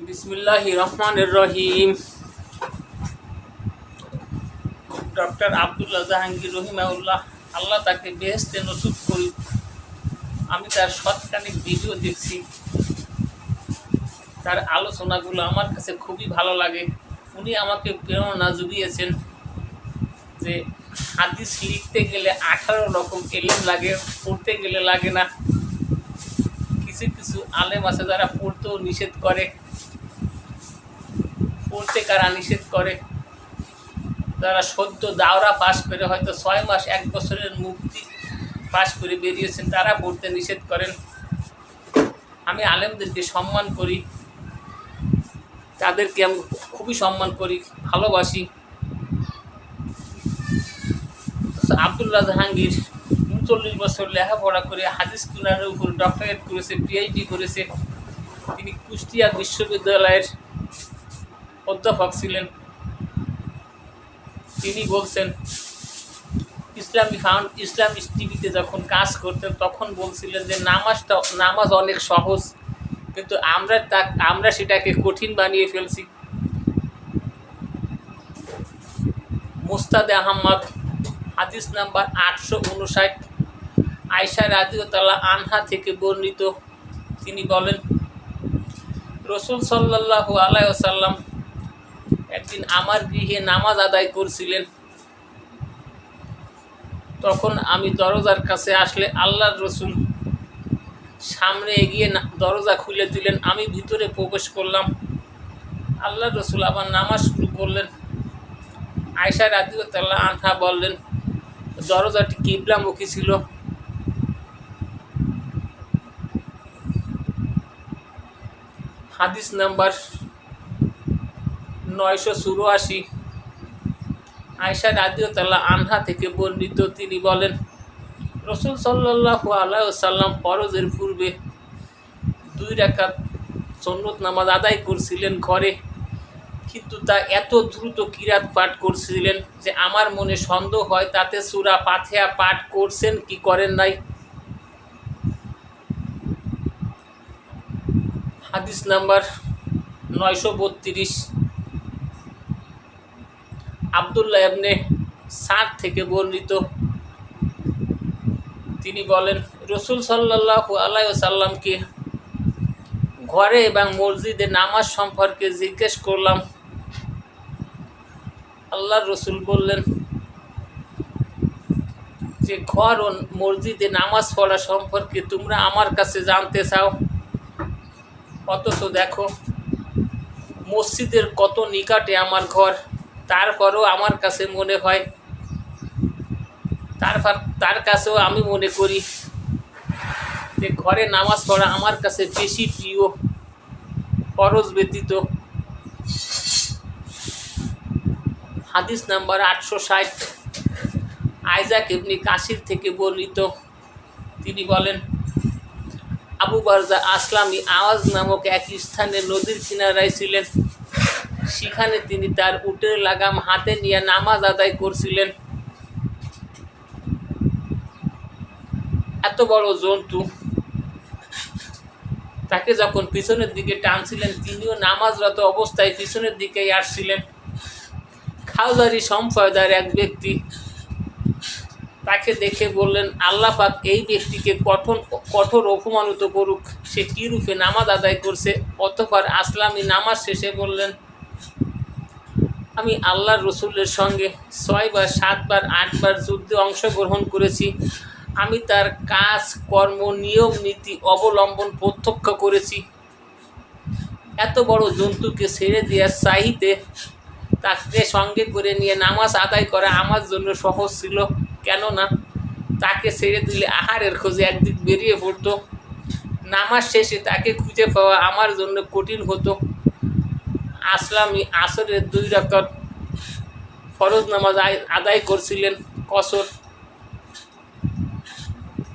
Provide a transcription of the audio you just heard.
বিসমিল্লাহির রহমানির রহিম। ডক্টর আব্দুল্লাহ জাহাঙ্গীর রহিমাহুল্লাহ, আল্লাহ তাকে বেহেশতে নসিব করুক। আমি তার শতখানিক ভিডিও দেখছি, তার আলোচনাগুলো আমার কাছে খুবই ভালো লাগে। উনি আমাকে প্রেরণা জুগিয়েছেন যে হাদিস লিখতে গেলে 18 রকম এলিম লাগে, পড়তে গেলে লাগে না। কিছু কিছু আলেম আছে যারা পড়তেও নিষেধ করে, পড়তে কারা নিষেধ করে, যারা সদ্য দাওরা পাশ করে হয়তো 6 মাস 1 বছরের মুক্তি পাশ করে বেরিয়েছেন, তারা পড়তে নিষেধ করেন। আমি আলেমদেরকে সম্মান করি, তাদেরকে আমি খুবই সম্মান করি, ভালোবাসি। আব্দুল্লাহ জাহাঙ্গীর 39 বছর লেখাপড়া করে হাদিস কিনারের উপর ডক্টরেট করেছে, পিএইচডি করেছে। তিনি কুষ্টিয়া বিশ্ববিদ্যালয়ের অধ্যাপক ছিলেন। তিনি বলছেন, ইসলাম টিভিতে যখন কাজ করতেন তখন বলছিলেন যে নামাজ অনেক সহজ, কিন্তু আমরা সেটাকে কঠিন বানিয়ে ফেলছি। মুস্তাদে আহমদ, হাদিস নাম্বার 859, আয়েশা রাদিয়াল্লাহু আনহা থেকে বর্ণিত। তিনি বলেন, রাসূল সাল্লাল্লাহু আলাইহি ওয়াসাল্লাম একদিন আমার গৃহে নামাজ আদায় করছিলেন। তখন আমি দরজার কাছে আসলে আল্লাহর রাসূল সামনে এগিয়ে দরজা খুলে দিলেন। আমি ভিতরে প্রবেশ করলাম। আল্লাহর রাসূল আবার নামাজ শুরু করলেন। আয়েশা রাদিয়াল্লাহু আনহা বললেন, দরজাটি কিবলামুখী ছিল। হাদিস নাম্বার 984, আয়েশা রাদিয়াল্লাহু আনহা থেকে বর্ণিত। তিনি বলেন, রাসূল সাল্লাল্লাহু আলাইহি ওয়াসাল্লাম ফরজের পূর্বে 2 রাকাত সুন্নত নামাজ আদায় করছিলেন ঘরে, কিন্তু তা এত দ্রুত কিরাত পাঠ করছিলেন যে আমার মনে সন্দেহ হয় তাতে সূরা ফাতিহা পাঠ করছেন কি করেন নাই। হাদিস নাম্বার 932, আব্দুল্লাহ ইবনে সাদ থেকে বর্ণিত। তিনি বলেন, রাসূল সাল্লাল্লাহু আলাইহি ওয়াসাল্লামকে ঘরে এবং মসজিদে নামাজ সম্পর্কে জিজ্ঞেস করলাম। আল্লাহর রাসূল বললেন যে ঘর ও মসজিদে নামাজ পড়া সম্পর্কে তোমরা আমার কাছে জানতে চাও, অথচ দেখো মসজিদের কত নিকটে আমার ঘর, তারপরও আমার কাছে মনে হয়, তার কাছেও আমি মনে করি যে ঘরে নামাজ পড়া আমার কাছে বেশি প্রিয় ফরজ ব্যতীত। হাদিস নাম্বার 860, আইজাক ইবনে কাসির থেকে বর্ণিত। তিনি বলেন, আবু বারজা আসলামী আওয়াজ নামক এক স্থানে নদীর কিনারায় ছিলেন। সেখানে তিনি তার উটের লাগাম হাতে নিয়ে নামাজ আদায় করছিলেন। এত বড় জন্তু তাকে যখন পিছনের দিকে টানছিলেন, তিনিও নামাজরত অবস্থায় পিছনের দিকেই আসছিলেন। খাওয়ারি সম্প্রদায়ের এক ব্যক্তি তাকে দেখে বললেন, আল্লাহ পাক এই ব্যক্তিকে কঠোর অপমানিত করুক, সে কী রূপে নামাজ আদায় করছে। অতঃপর আসলামী নামাজ শেষে বললেন, আমি আল্লাহর রাসূলের সঙ্গে 6 বার 7 বার 8 বার যুদ্ধে অংশগ্রহণ করেছি। আমি তার কাজ কর্ম নিয়ম নীতি অবলম্বন প্রত্যক্ষ করেছি। এত বড় জন্তুকে ছেড়ে দেওয়ার চাইতে তাকে সঙ্গে করে নিয়ে নামাজ আদায় করা আমার জন্য সহজ ছিল, কেননা তাকে ছেড়ে দিলে আহারের খোঁজে একদিক বেরিয়ে পড়ত। নামাজ শেষে তাকে খুঁজে পাওয়া আমার জন্য কঠিন হতো। আসলামী আসরের 2 রাকাত ফরজ নামাজ আদায় করছিলেন কসর।